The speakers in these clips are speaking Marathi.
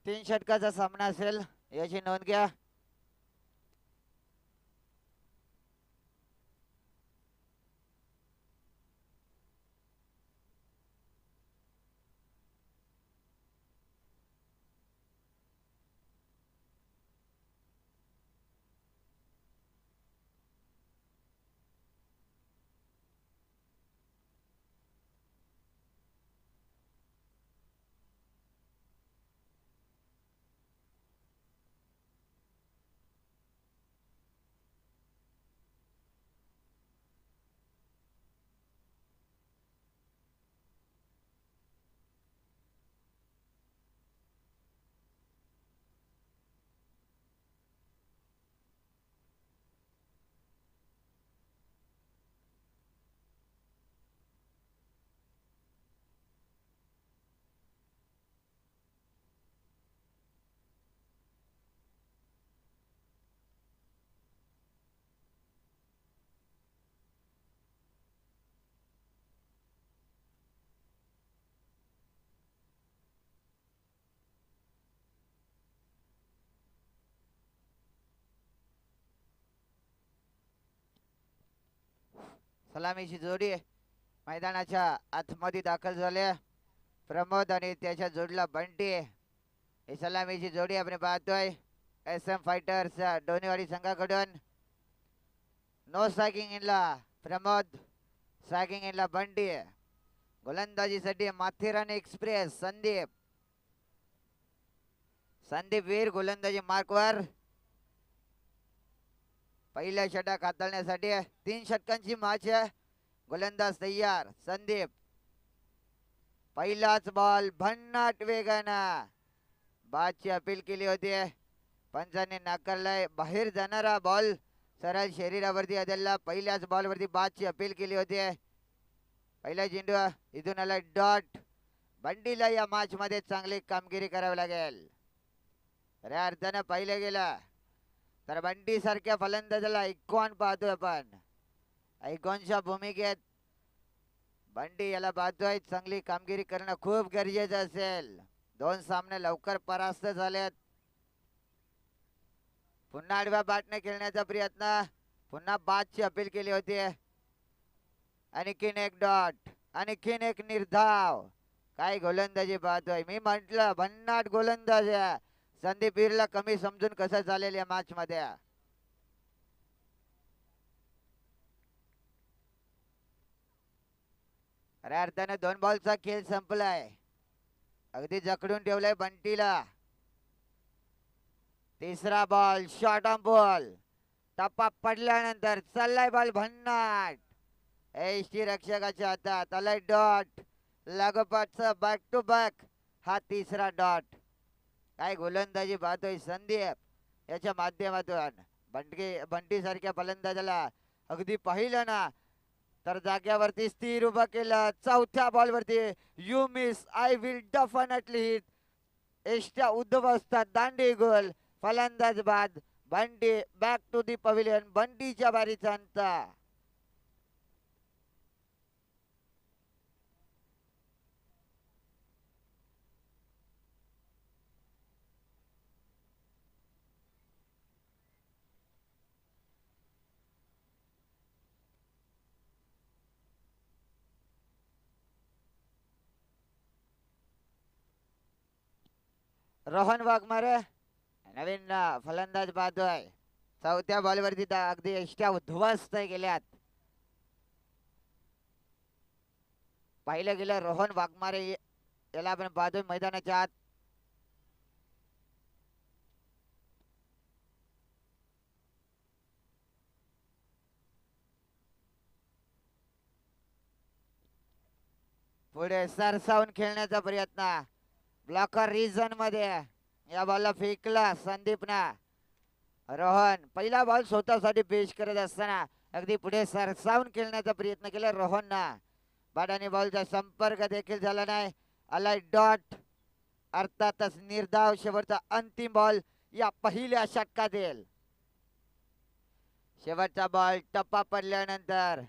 3 षटकाचा सामना असेल याची नोंद घ्या. सलामीची जोडी मैदानाच्या आतमध्ये दाखल झाले. प्रमोद आणि त्याच्या जोडीला बंटी. ही सलामीची जोडी आपण पाहतोय SM फायटर्स डोनेवाडी संघाकडून. नो सॅकिंग इनला प्रमोद, सॅकिंग इनला बंटी. गोलंदाजीसाठी माथेरान एक्सप्रेस संदीप. संदीप वीर गोलंदाजी मार्कवर. पहिल्या षटक हाताळण्यासाठी 3 षटकांची मॅच आहे. गोलंदाज तयार संदीप. पहिलाच बॉल भन्नाट वेगानं बादची अपील केली होती. पंचांनी नाकारलाय. बाहेर जाणारा बॉल सरळ शरीरावरती आदळला. पहिल्याच बॉलवरती बादची अपील केली होती. पहिला चेंडू इथून आला डॉट. बंडीला या मॅच मध्ये चांगली कामगिरी करावी लागेल. खऱ्या अर्थानं पाहिलं गेलं तर बंटी सारख्या फलंदाजाला आयकॉन पाहतोय आपण. आयकॉनच्या भूमिकेत बंटी याला पाहतोय. चांगली कामगिरी करणं खूप गरजेचं असेल. 2 सामने लवकर परास्त झालेत. पुन्हा आडव्या बॅटने खेळण्याचा प्रयत्न. पुन्हा बादची अपील केली होती. आणखीन एक डॉट, आणखीन एक निर्धाव. काय गोलंदाजी पाहतोय. मी म्हंटल भन्नाट गोलंदाज आहे. संदीप वीरला कमी समजून कसं चालेल या मॅच मध्ये. खऱ्या अर्थाने 2 बॉलचा खेळ संपलाय. अगदी जकडून ठेवलाय बंटीला. तिसरा बॉल शॉर्ट ऑन बॉल. टप्पा पडल्यानंतर चाललाय बॉल भन्नाट. एष्टी रक्षकाच्या हातात आलाय डॉट. लागोपाठचा बॅक टू बॅक हा तिसरा डॉट. काय गोलंदाजी पाहतोय संदीप याच्या माध्यमातून. बंटी सारख्या फलंदाजाला अगदी पाहिलं ना तर जाग्यावरती स्थिर उभा केलं. चौथ्या बॉलवरती you miss I will definitely hit. एष्ट्या उद्ध्वस्त दांडी गोल. फलंदाज बाद. Bunty back to the pavilion. बंटीच्या बारीचा अंत. रोहन वाघमारे नवीन फलंदाज पाहतोय. चौथ्या बॉलवरती अगदी एष्ट्या उद्ध्वस्त गेल्यात. पाहिलं गेलं रोहन वाघमारे याला आपण पाहतोय मैदानाच्या आत. पुढे सरसावून खेळण्याचा प्रयत्न. ब्लॉकर रिजन मध्ये या बॉलला फेकला संदीपना. रोहन पहिला बॉल स्वतःसाठी पेश करत असताना अगदी पुढे सरसावून खेळण्याचा प्रयत्न केला रोहनना. बॅट आणि बॉलचा संपर्क देखील झाला नाही. आलाय डॉट. अर्थातच निर्धाव शेवटचा अंतिम बॉल या पहिल्या षटकातील. शेवटचा बॉल टप्पा पडल्यानंतर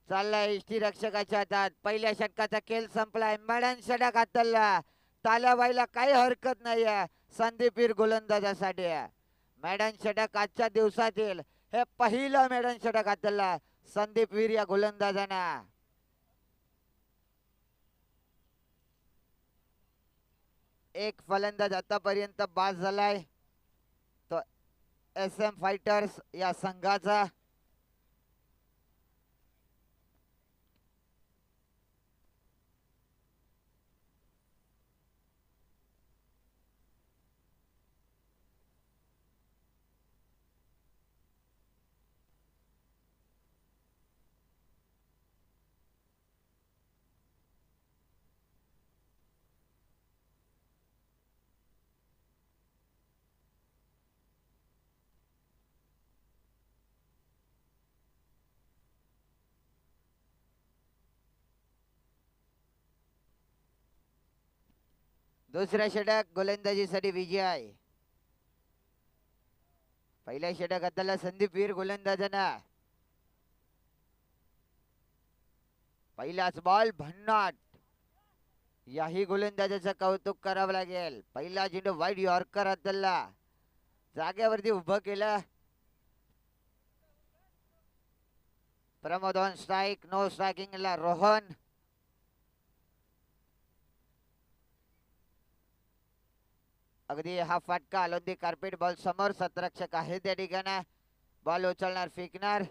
चाललाय इष्टी रक्षकाच्या हातात. पहिल्या षटकाचा खेळ संपलाय. मॅडन षटक हातला. ताल्या व्हायला काही हरकत नाहीये. संदीपवीर गोलंदाजासाठी. मैदान षटक आजच्या दिवसातील हे पहिलं मैदान षटक हातला संदीपवीर या गोलंदाजांना. एक फलंदाज आतापर्यंत बाद झालाय तो SM फायटर्स या संघाचा. दुसऱ्या षटक गोलंदाजीसाठी विजय. पहिल्या षटक हाताला संदीपवीर गोलंदाजांना. पहिलाच बॉल भन्नाट. याही गोलंदाजाचं कौतुक करावं लागेल. पहिला चेंडू वाईड यॉर्कर हाताला जागेवरती उभं केलं. Pramod on strike. नो स्ट्रायकिंगला रोहन. अगदी हा फटका अलोंदी कार्पेट बॉल समोर सतरक्षक आहे त्या ठिकाणी. बॉल उचलणार फेकणार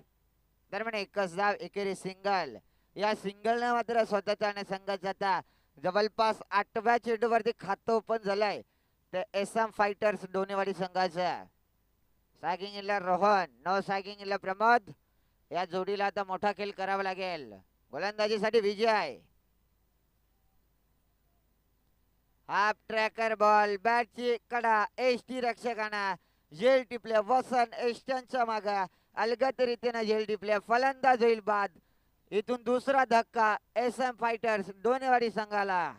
दरम्यान एकच धाव एकेरी सिंगल. या सिंगलने मात्र स्वतःचा आणि संघाचा आता जवळपास 8व्या चेंडूवरती खातं ओपन झालंय ते SM फायटर्स डोनेवाडी संघाचं. स्ट्रायकिंगला रोहन. नो स्ट्रायकिंगला प्रमोद. या जोडीला आता मोठा खेळ करावा लागेल. गोलंदाजीसाठी विजय. Half tracker ball. बॅटची कडा एसटी रक्षकांना झेल टिपले. वसन एस्टनच्या मागे अलगद रीतीने झेल टिपले. फलंदाज होईल बाद. इथून दुसरा धक्का SM फायटर्स डोनेवाडी संघाला.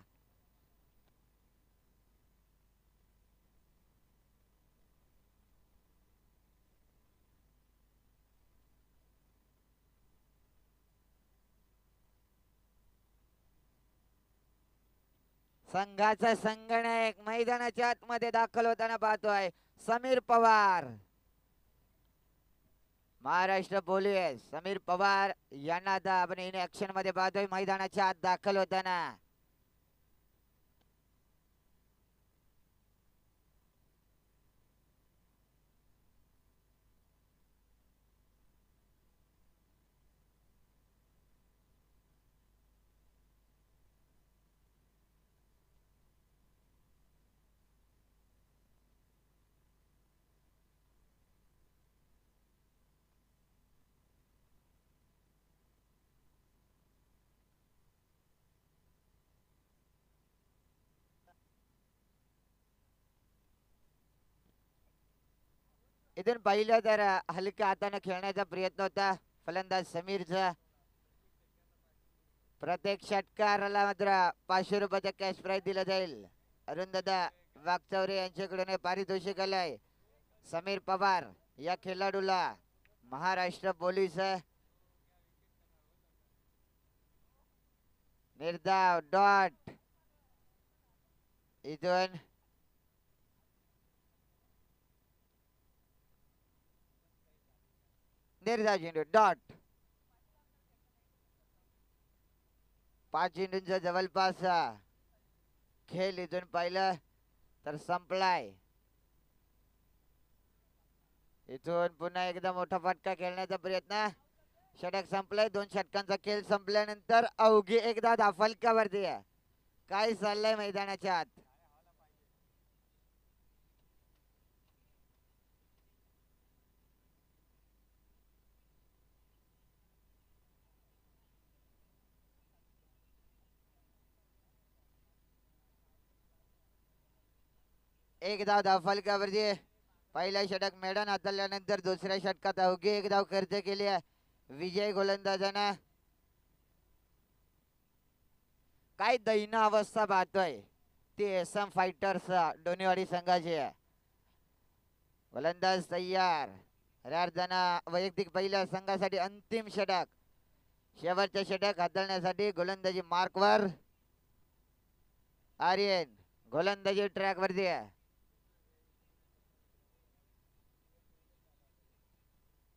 संघाचा संगणक मैदानाच्या आतमध्ये दाखल होताना पाहतोय समीर पवार. महाराष्ट्र पोलीस समीर पवार यांना आता आपण इन ऍक्शन मध्ये पाहतोय मैदानाच्या आत दाखल होताना. इथून पाहिलं तर हलक्या हाताने खेळण्याचा प्रयत्न होता फलंदाज समीरचा. प्रत्येक षटकाराला मात्र 500 रुपयाचा कॅश प्राइज दिला जाईल. अरुणदादा वागचौरे यांच्याकडून पारितोषिक आलंय समीर पवार या खेळाडूला. महाराष्ट्र पोलीस निर्धाव डॉट. इथून निर्धाव चेंडू डॉट. 5 चेंडूंचा जवळपास खेळ इथून पाहिलं तर संपलाय. इथून पुन्हा एकदा मोठा फटका खेळण्याचा प्रयत्न. षटक संपलाय. 2 षटकांचा खेळ संपल्यानंतर अवघी एकदा फलकावरती काय चाललंय मैदानाच्या आत. एक धाव फलकावरती. पहिला षटक मैदान हाताळल्यानंतर दुसऱ्या षटकात अवघी एक धाव खर्च केली विजय गोलंदाजांना. काय दैन्य अवस्था पाहतोय ते SM फायटर्स डोनेवाडी संघाची. गोलंदाज तयार. अर्धाना वैयक्तिक पहिल्या संघासाठी अंतिम षटक. शेवटचे षटक हाताळण्यासाठी गोलंदाजी मार्कवर. आर्यन गोलंदाजी ट्रॅक वरती.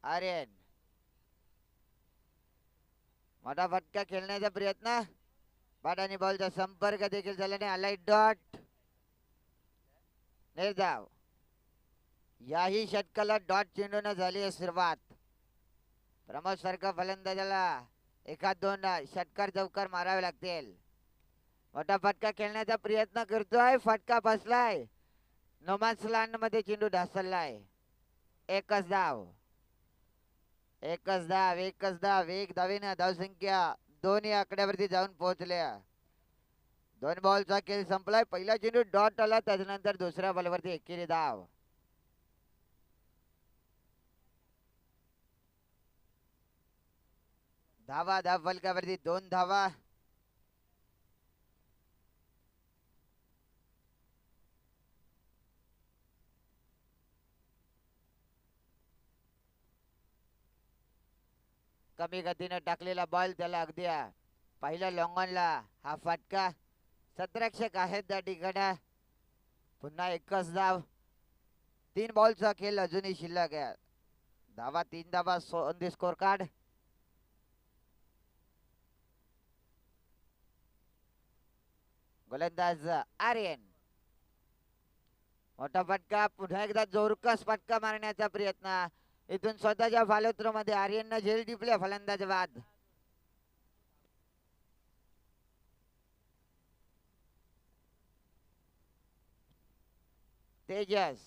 आर्यन मोठा फटका खेळण्याचा प्रयत्न बॅट आणि बॉलचा संपर्क देखील झाला नाही. आलाय डॉट निर्धाव. याही षटकाला डॉट चेंडून झाली आहे सुरुवात. प्रमोद सारखा फलंदाजाला एखाद दोन षटकार चौकार मारावे लागतील. मोठा फटका खेळण्याचा प्रयत्न करतोय. फटका बसलाय. नोमॅन्स लँड मध्ये चेंडू ढासळलाय. एकच धाव. एकच धाव. एकच धाव. एक धावेनं धावसंख्या दोन्ही आकड्यावरती जाऊन पोहोचल्या. दोन बॉलचा खेळ संपलाय. पहिला चेंडू डॉट आला, त्याच्यानंतर दुसऱ्या बॉलवरती एकेरी धाव. धावा धाव फलकावरती 2 धावा. कमी गतीने टाकलेला बॉल त्याला अगदी पहिल्या लॉंगॉनला हा फटका. 17 रक्षक आहेत त्या ठिकाणी. पुन्हा एकच धाव. 3 बॉलचा खेळ अजूनही शिल्लक आहे. धावा 3 धावा ऑन दी स्कोर कार्ड. गोलंदाज आर्यन. मोठा फटका. पुन्हा एकदा जोरकस फटका मारण्याचा प्रयत्न. इथून स्वतःच्या फालोत्र मध्ये आर्यननं झेल टिपल्या फलंदाज बाद. तेजस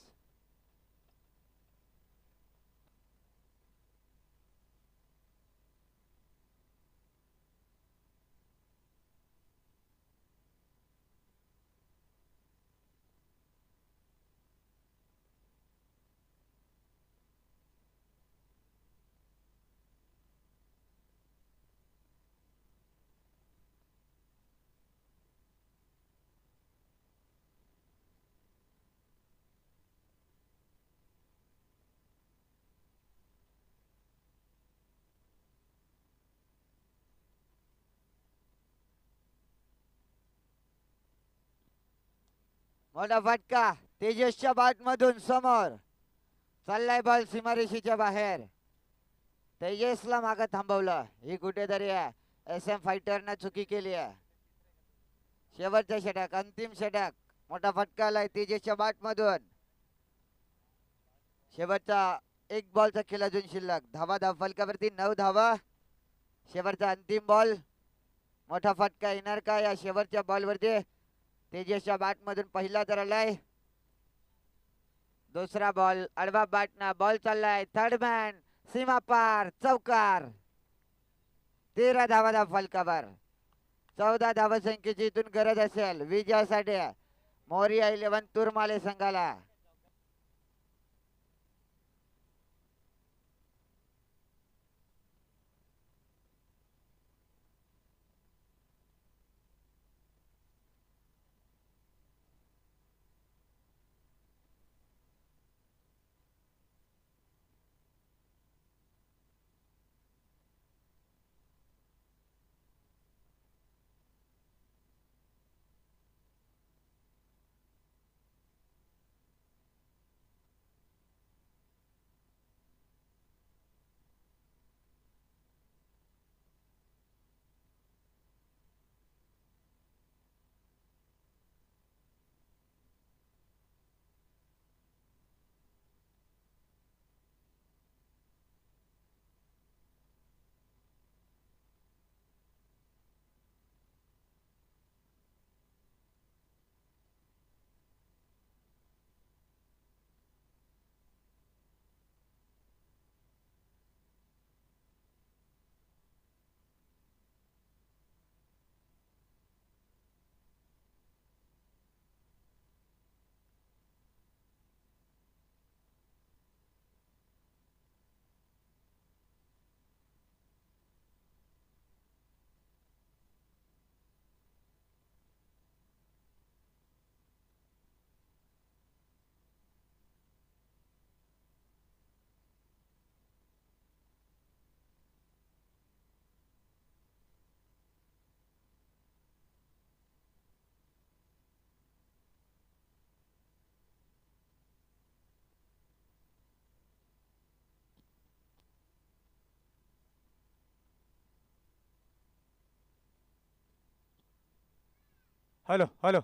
मोठा फटका. तेजसच्या बॅट मधून समोर चाललाय बॉल सीमारेषेच्या बाहेर. तेजसला मागे थांबवलं. ही कुठेतरी एस एम फायटरनं चुकी केली आहे. शेवटचं षटक, अंतिम षटक. मोठा फटका आलाय तेजसच्या बॅट मधून. शेवटचा एक बॉलचा खेळ अजून शिल्लक. धावा धाव फलकावरती 9 धावा. शेवटचा अंतिम बॉल. मोठा फटका येणार का या शेवटच्या बॉलवरती? तेजसच्या बॅट मधून पहिला तर आलाय. दुसरा बॉल आडवा बॅटना बॉल चाललाय. थर्ड मॅन सीमा पार चौकार. 13 धावा धाव फलकावर. 14 धावा संख्येची इथून गरज असेल विजयासाठी मोरिया 11 तुरमाले संघाला. Hello hello.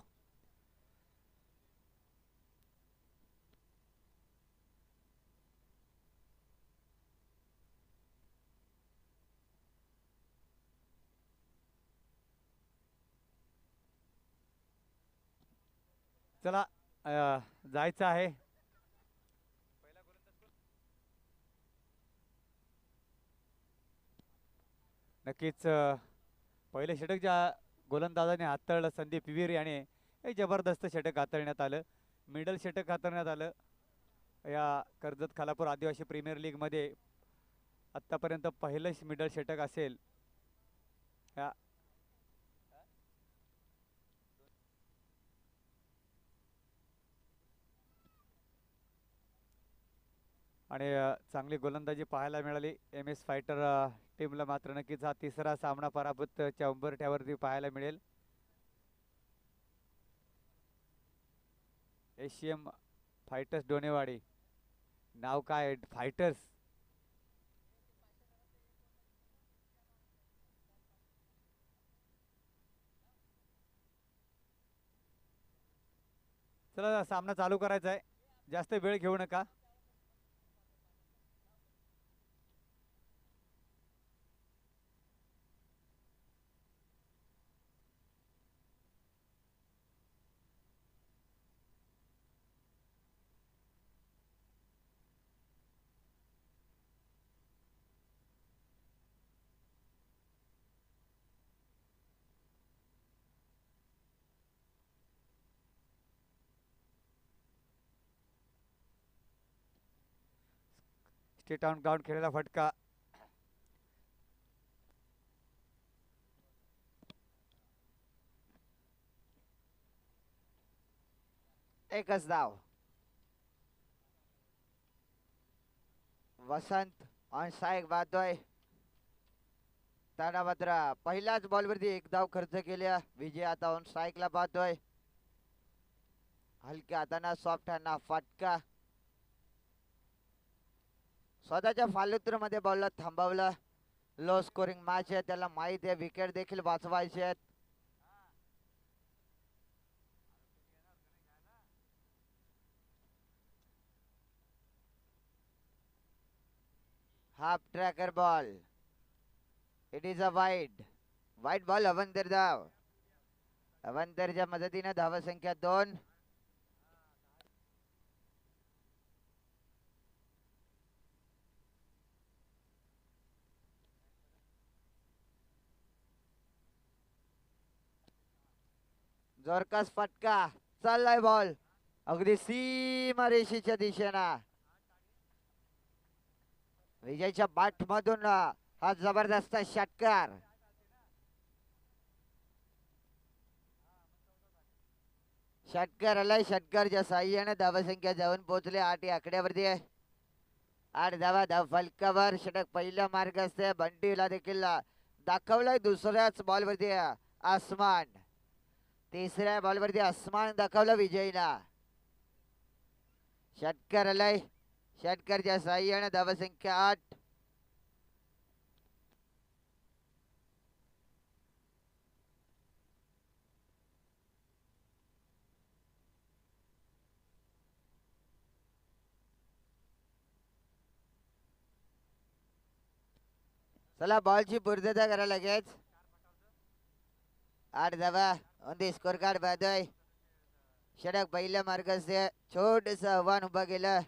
चला जायचं आहे. नक्कीच पहिले षटक ज्या गोलंदाजाने हाताळलं संदीप विहीर याने एक जबरदस्त षटक हाताळण्यात आलं. मिडल षटक हाताळण्यात आलं या कर्जत खालापूर आदिवासी प्रीमियर लीगमध्ये. आत्तापर्यंत पहिलंच मिडल षटक असेल या. आणि चांगली गोलंदाजी पाहायला मिळाली एम एस फायटर टीमला. मात्र नक्कीच हा तिसरा सामना पराभूतच्या उंबरठ्यावरती पाहायला मिळेल. एशियम फायटर्स डोनेवाडी नाव काय फायटर्स. चला सामना चालू करायचा आहे. जास्त वेळ घेऊ नका. स्टेट ऑन ग्राउंड खेळलेला फटका. एकच धाव. वसंत ऑन स्ट्राईक बादोय. त्याला मात्र पहिल्याच बॉलवरती एक धाव खर्च केल्या. विजय आता ऑन स्ट्राईकला पाहतोय. हलक्या हाताना सॉफ्ट हॅन्डना फटका. स्वतःच्या फालुत्रमध्ये बॉलला थांबवलं. लो स्कोरिंग मॅच आहे. त्याला माहिती आहे विकेट देखील वाचवायचे आहेत. Half tracker ball. It is a wide. Wide ball. अवंतर धाव. अवंतरच्या मदतीने धावसंख्या 2. जोरकस फटका. चाललाय बॉल अगदी सीमारेषेच्या दिशेनं. विजयच्या बाट मधून हा जबरदस्त षटकार. षटकार आलाय. षटकारच्या साह्याने धावसंख्या जाऊन पोहोचले 8 या आकड्यावरती आहे. 8 धावा धाव फलकावर. षटक पहिला मार्ग असते. बंटीला देखील दाखवलाय दुसऱ्याच बॉलवरती आसमान. तिसऱ्या बॉलवरती आसमान दाखवलं विजयला. षटकार आलाय. षटकारच्या साह्याने धावसंख्या 8. चला बॉलची पूर्तता करा लगेच. 8 धावा ऑन दी स्कोर कार्ड बादय. षटक पहिल्या मार्गाचे छोटस आव्हान उभं केलं.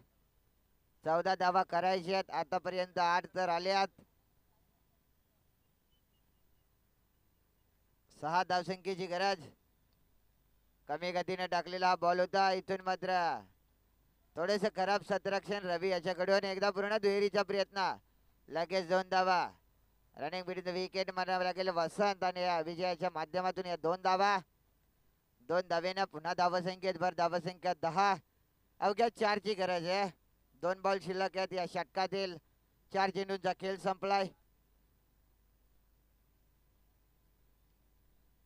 14 धावा करायचे आहेत. आतापर्यंत 8 तर आल्यात. 6 धावसंख्येची गरज. कमी गतीने टाकलेला बॉल होता. इथून मात्र थोडेसे खराब सतरक्षण रवी याच्याकडून. एकदा पूर्ण दुहेरीचा प्रयत्न. लगेच 2 धावा. रनिंग बिटवीन द विकेट म्हणावं लागेल वसंत आणि विजयाच्या माध्यमातून या 2 धावा. 2 धावेनं पुन्हा धावसंख्येत भर. धावसंख्या 10. अवघ्या 4 ची गरज आहे. 2 बॉल शिल्लक आहेत या षटकातील. 4 चेंडूंचा खेळ संपलाय.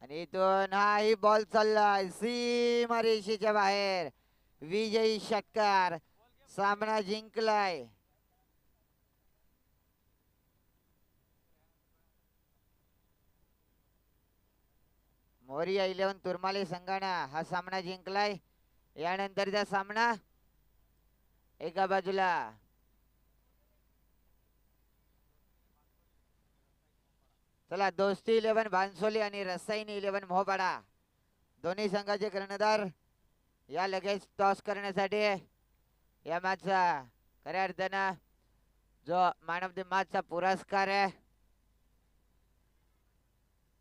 आणि इथून हाही बॉल चाललाय सीमारेषेच्या बाहेर. विजयी षटकार. सामना जिंकलाय. मोरिया 11 तुरमाले संघानं हा सामना जिंकलाय. यानंतरचा सामना एका बाजूला चला दोस्ती 11 भानसोली आणि रसाईनी 11 मोहपाडा दोन्ही संघाचे कर्णधार या लगेच टॉस करण्यासाठी या मॅचचा खऱ्या अर्थानं जो मॅन ऑफ द मॅचचा पुरस्कार आहे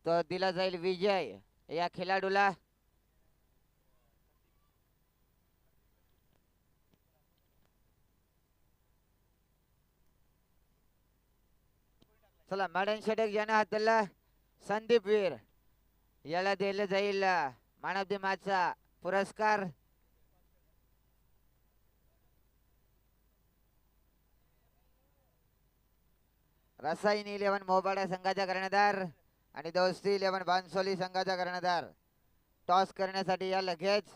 तो दिला जाईल विजय या खेळाडूला. चला मॅडन षटक ज्यानं हाताळला संदीप वीर याला दिलं जाईल मॅन ऑफ द मॅचचा पुरस्कार. रसाईनी 11 मोहपाडा संघाचा कर्णधार आणि दोस्ती 11 बांसोली संघाचा कर्णधार टॉस करण्यासाठी या लगेच